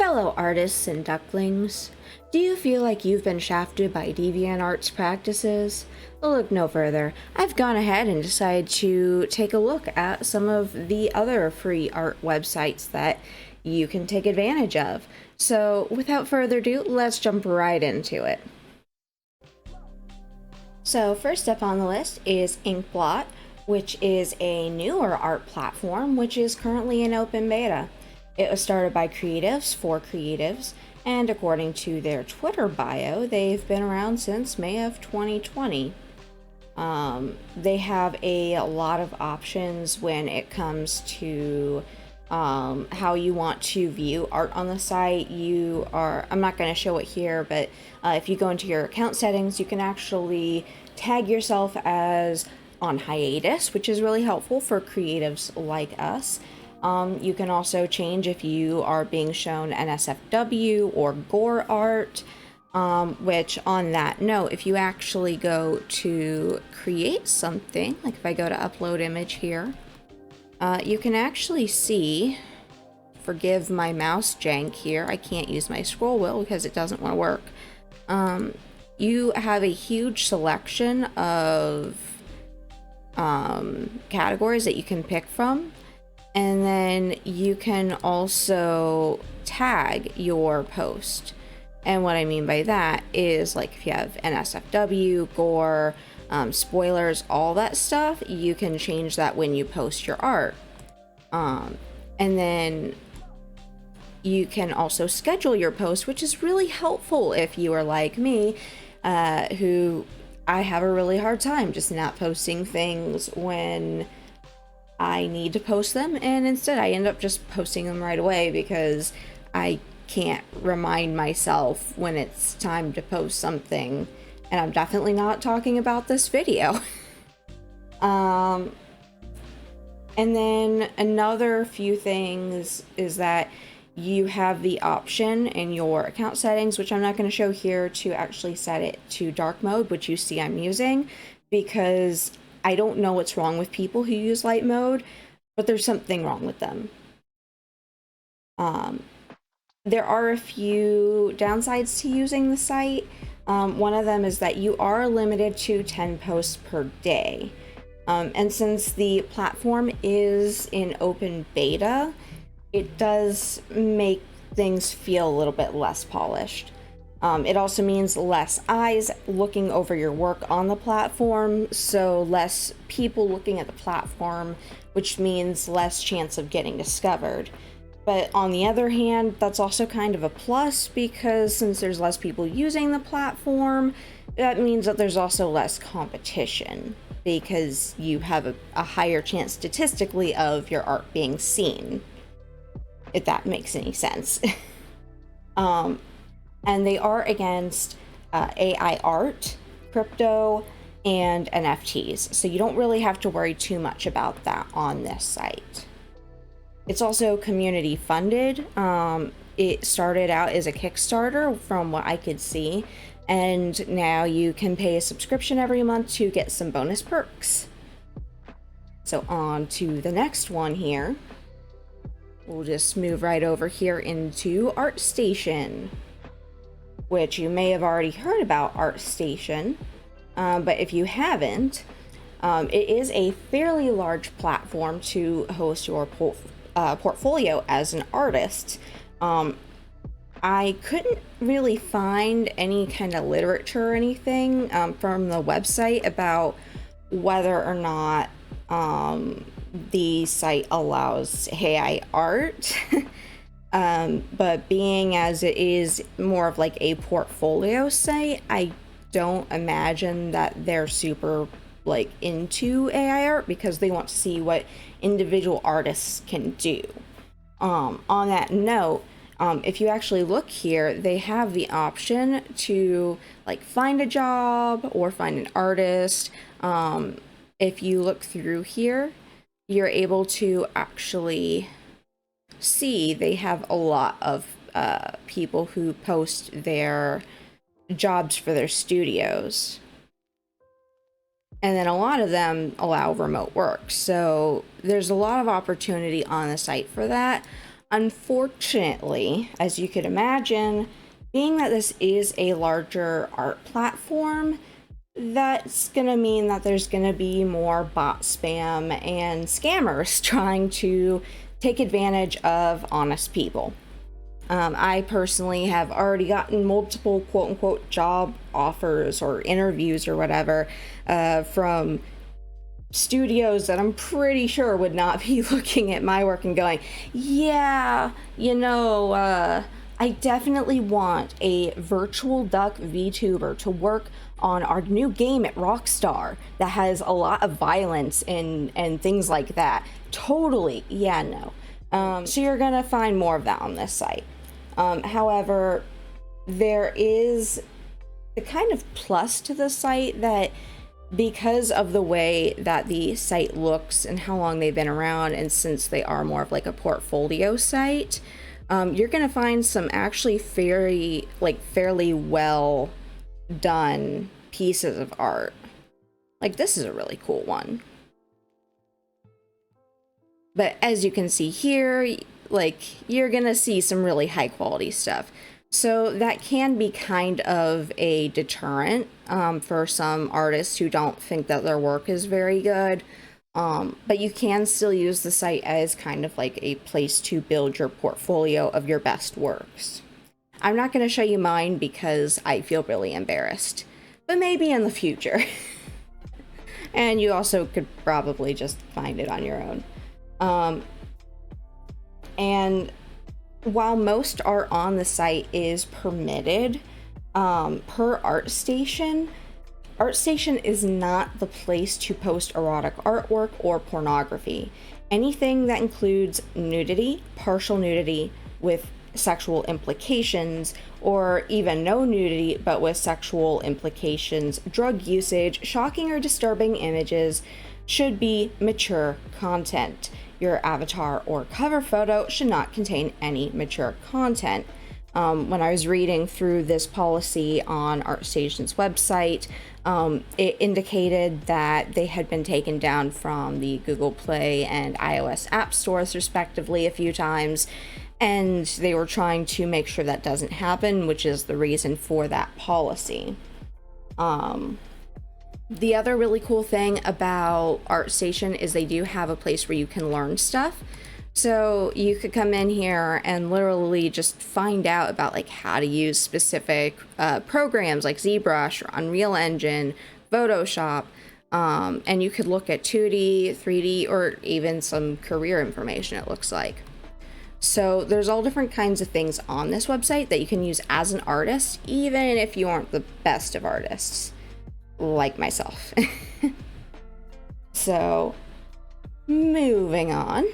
Fellow artists and ducklings, do you feel like you've been shafted by DeviantArt's practices? Well, look no further. I've gone ahead and decided to take a look at some of the other free art websites that you can take advantage of. So, without further ado, let's jump right into it. So, first up on the list is Inkblot, which is a newer art platform which is currently in open beta. It was started by creatives for creatives, and according to their Twitter bio, they've been around since May of 2020. They have a lot of options when it comes to how you want to view art on the site. I'm not going to show it here, but if you go into your account settings, you can actually tag yourself as on hiatus, which is really helpful for creatives like us. You can also change if you are being shown NSFW or gore art, which on that note, if you actually go to create something, like if I go to upload image here, you can actually see, forgive my mouse jank here, I can't use my scroll wheel because it doesn't want to work. You have a huge selection of categories that you can pick from. And then you can also tag your post. And what I mean by that is, like, if you have NSFW, gore, spoilers, all that stuff, you can change that when you post your art. And then you can also schedule your post, which is really helpful if you are like me, who I have a really hard time just not posting things when I need to post them, and instead I end up just posting them right away because I can't remind myself when it's time to post something, and I'm definitely not talking about this video. And then another few things is that you have the option in your account settings, which I'm not going to show here, to actually set it to dark mode, which you see I'm using, because I don't know what's wrong with people who use light mode, but there's something wrong with them. There are a few downsides to using the site. One of them is that you are limited to 10 posts per day. And since the platform is in open beta, it does make things feel a little bit less polished. It also means less eyes looking over your work on the platform, so less people looking at the platform, which means less chance of getting discovered. But on the other hand, that's also kind of a plus, because since there's less people using the platform, that means that there's also less competition, because you have a higher chance statistically of your art being seen, if that makes any sense. And they are against AI art, crypto, and NFTs. So you don't really have to worry too much about that on this site. It's also community funded. It started out as a Kickstarter from what I could see, and now you can pay a subscription every month to get some bonus perks. So on to the next one here. We'll just move right over here into Artstation, which you may have already heard about Artstation, but if you haven't, it is a fairly large platform to host your portfolio as an artist. I couldn't really find any kind of literature or anything from the website about whether or not the site allows AI art. But being as it is more of like a portfolio site, I don't imagine that they're super like into AI art, because they want to see what individual artists can do. On that note, if you actually look here, they have the option to like find a job or find an artist. If you look through here, you're able to actually see they have a lot of people who post their jobs for their studios, and then a lot of them allow remote work, so there's a lot of opportunity on the site for that. Unfortunately, as you could imagine, being that this is a larger art platform, that's gonna mean that there's gonna be more bot spam and scammers trying to take advantage of honest people. I personally have already gotten multiple quote-unquote job offers or interviews or whatever from studios that I'm pretty sure would not be looking at my work and going, yeah, I definitely want a virtual duck VTuber to work on our new game at Rockstar that has a lot of violence and things like that. Totally, yeah, no. So you're gonna find more of that on this site. However, there is a kind of plus to the site that, because of the way that the site looks and how long they've been around, and since they are more of like a portfolio site, you're gonna find some actually fairly well done pieces of art. Like, this is a really cool one. But as you can see here, like, you're gonna see some really high quality stuff. So that can be kind of a deterrent for some artists who don't think that their work is very good. But you can still use the site as kind of like a place to build your portfolio of your best works. I'm not going to show you mine because I feel really embarrassed, but maybe in the future. And you also could probably just find it on your own. And while most art on the site is permitted, per Artstation is not the place to post erotic artwork or pornography. Anything that includes nudity, partial nudity with sexual implications, or even no nudity but with sexual implications, drug usage, shocking or disturbing images should be mature content. Your avatar or cover photo should not contain any mature content. When I was reading through this policy on Artstation's website, it indicated that they had been taken down from the Google Play and iOS app stores respectively a few times, and they were trying to make sure that doesn't happen, which is the reason for that policy. The other really cool thing about Artstation is they do have a place where you can learn stuff. So you could come in here and literally just find out about like how to use specific programs like ZBrush or Unreal Engine, Photoshop, and you could look at 2D, 3D, or even some career information, it looks like. So there's all different kinds of things on this website that you can use as an artist, even if you aren't the best of artists, like myself. So, moving on.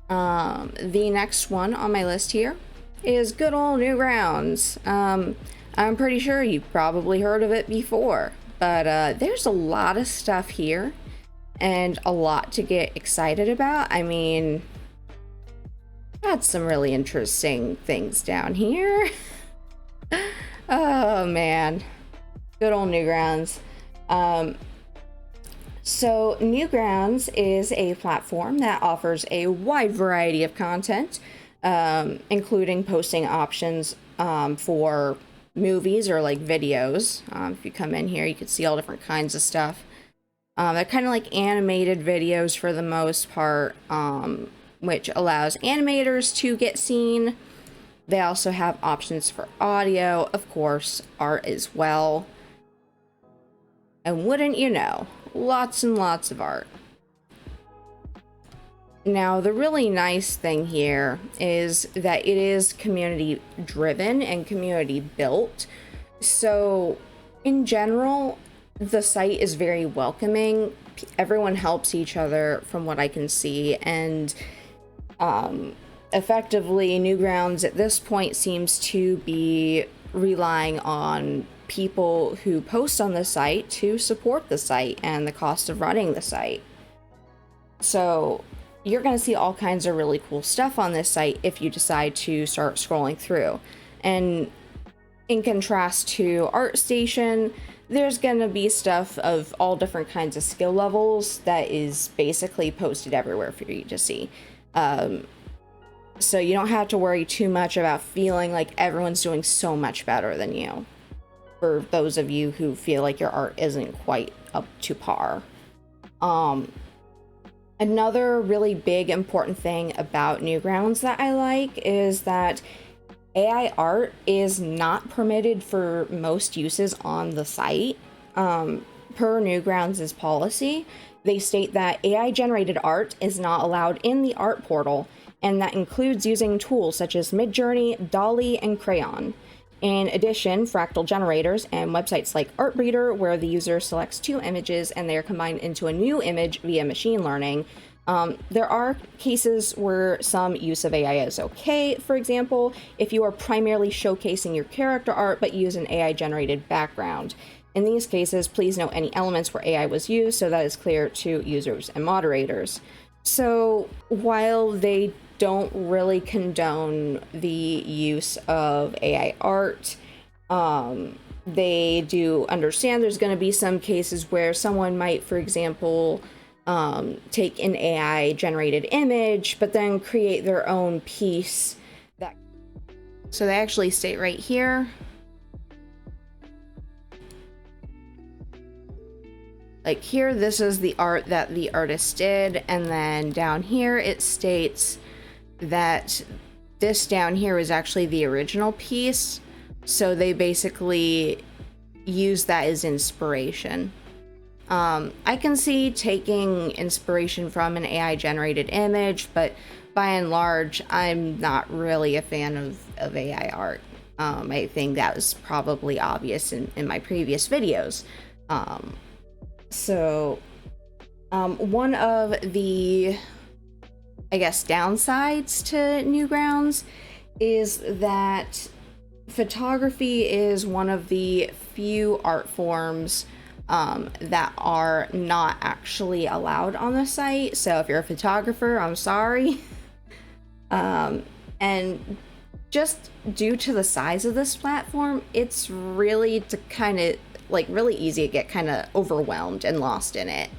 The next one on my list here is good old Newgrounds. I'm pretty sure you've probably heard of it before, but there's a lot of stuff here and a lot to get excited about. I mean, got some really interesting things down here. Oh man, good old Newgrounds. So Newgrounds is a platform that offers a wide variety of content, including posting options for movies or like videos. If you come in here, you can see all different kinds of stuff. They're kind of like animated videos for the most part, which allows animators to get seen. They also have options for audio, of course, art as well. And wouldn't you know, lots and lots of art. Now, the really nice thing here is that it is community driven and community built. So in general, the site is very welcoming. Everyone helps each other from what I can see. And effectively, Newgrounds at this point seems to be relying on people who post on the site to support the site and the cost of running the site. So you're going to see all kinds of really cool stuff on this site if you decide to start scrolling through. And in contrast to Artstation, there's going to be stuff of all different kinds of skill levels that is basically posted everywhere for you to see. So you don't have to worry too much about feeling like everyone's doing so much better than you, for those of you who feel like your art isn't quite up to par. Another really big important thing about Newgrounds that I like is that AI art is not permitted for most uses on the site. Per Newgrounds' policy, they state that AI generated art is not allowed in the art portal, and that includes using tools such as Midjourney, Dolly, and Crayon. In addition, fractal generators and websites like Artbreeder, where the user selects 2 images and they are combined into a new image via machine learning. There are cases where some use of AI is okay. For example, if you are primarily showcasing your character art but use an AI-generated background. In these cases, please note any elements where AI was used so that is clear to users and moderators. So while they don't really condone the use of AI art, they do understand there's going to be some cases where someone might, for example, take an AI generated image, but then create their own piece. So they actually state right here, like here, this is the art that the artist did, and then down here it states that this down here is actually the original piece. So they basically use that as inspiration. I can see taking inspiration from an AI generated image, but by and large, I'm not really a fan of AI art. I think that was probably obvious in my previous videos. One of the, I guess, downsides to Newgrounds is that photography is one of the few art forms that are not actually allowed on the site. So if you're a photographer, I'm sorry. And just due to the size of this platform, it's really really easy to get kind of overwhelmed and lost in it.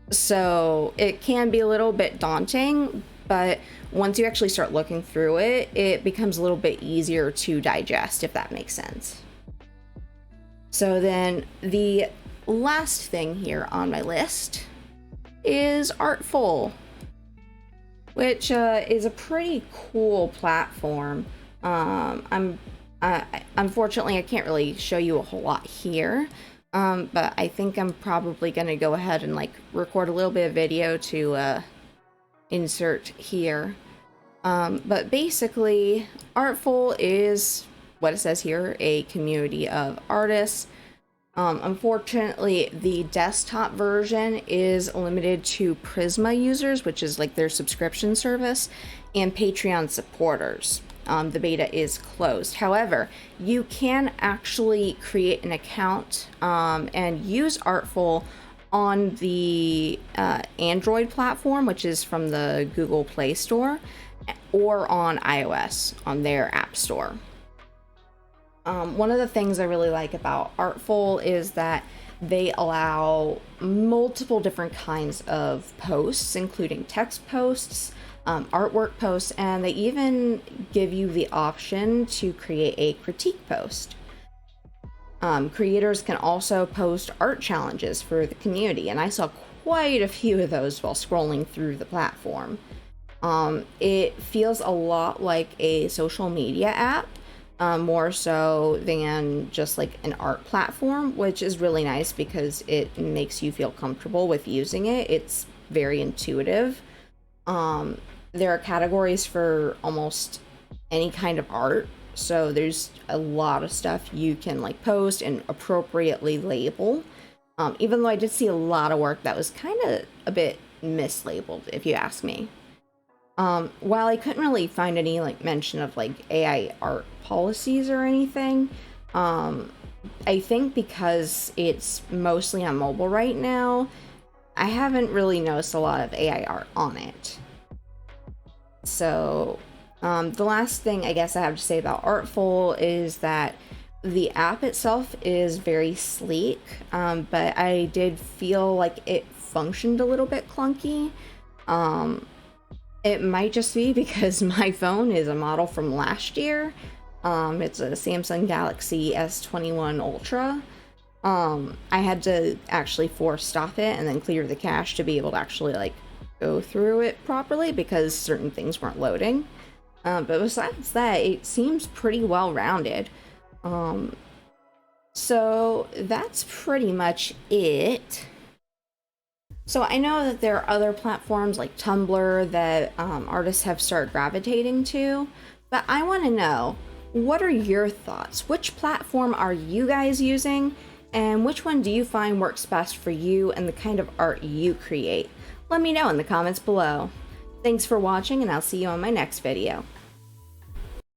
So it can be a little bit daunting, but once you actually start looking through it, it becomes a little bit easier to digest, if that makes sense. So then the last thing here on my list is Artful, which is a pretty cool platform. Unfortunately, I can't really show you a whole lot here. But I think I'm probably going to go ahead and record a little bit of video to insert here. But basically, Artful is what it says here, a community of artists. Unfortunately, the desktop version is limited to Prisma users, which is their subscription service, and Patreon supporters. The beta is closed. However, you can actually create an account and use Artful on the Android platform, which is from the Google Play Store, or on iOS on their App Store. One of the things I really like about Artful is that they allow multiple different kinds of posts, including text posts, artwork posts, and they even give you the option to create a critique post. Creators can also post art challenges for the community, and I saw quite a few of those while scrolling through the platform. It feels a lot like a social media app, more so than just an art platform, which is really nice because it makes you feel comfortable with using it. It's very intuitive. There are categories for almost any kind of art, so there's a lot of stuff you can post and appropriately label. Even though I did see a lot of work that was kind of a bit mislabeled, if you ask me. While I couldn't really find any mention of AI art policies or anything, I think because it's mostly on mobile right now, I haven't really noticed a lot of AI art on it. So the last thing I guess I have to say about Artful is that the app itself is very sleek, but I did feel like it functioned a little bit clunky. It might just be because my phone is a model from last year. It's a Samsung Galaxy S21 Ultra. I had to actually force stop it and then clear the cache to be able to actually like go through it properly because certain things weren't loading. But besides that, it seems pretty well rounded. So that's pretty much it. So I know that there are other platforms like Tumblr that artists have started gravitating to, but I want to know, what are your thoughts? Which platform are you guys using? And which one do you find works best for you and the kind of art you create? Let me know in the comments below. Thanks for watching, and I'll see you on my next video.